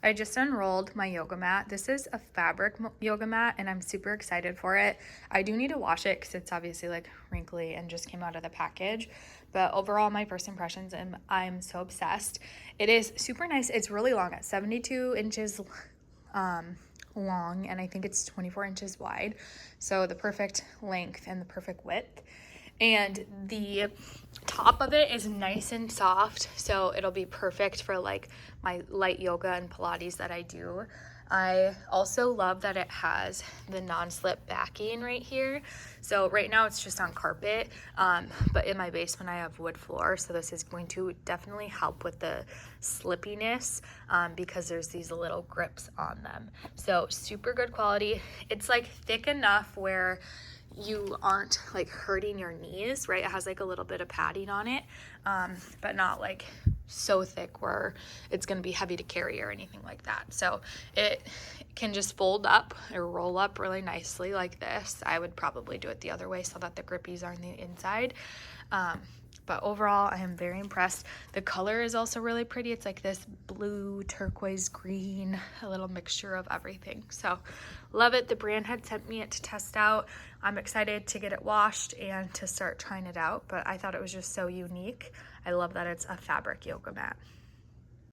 I just unrolled my yoga mat. This is a fabric yoga mat and I'm super excited for it. I do need to wash it because it's obviously like wrinkly and just came out of the package. But overall, my first impressions, and I'm so obsessed. It is super nice. It's really long at 72 inches long, and I think it's 24 inches wide. So the perfect length and the perfect width. And the top of it is nice and soft, so it'll be perfect for like my light yoga and Pilates that I do. I also love that it has the non-slip backing right here. So right now it's just on carpet, but in my basement I have wood floor, so this is going to definitely help with the slippiness because there's these little grips on them. So super good quality. It's like thick enough where you aren't like hurting your knees, right? It has like a little bit of padding on it, but not like so thick where it's going to be heavy to carry or anything like that. So it can just fold up or roll up really nicely like this. I would probably do it the other way so that the grippies are on the inside. But overall, I am very impressed. The color is also really pretty. It's like this blue, turquoise, green, a little mixture of everything. So love it. The brand had sent me it to test out. I'm excited to get it washed and to start trying it out, but I thought it was just so unique. I love that it's a fabric yoga mat.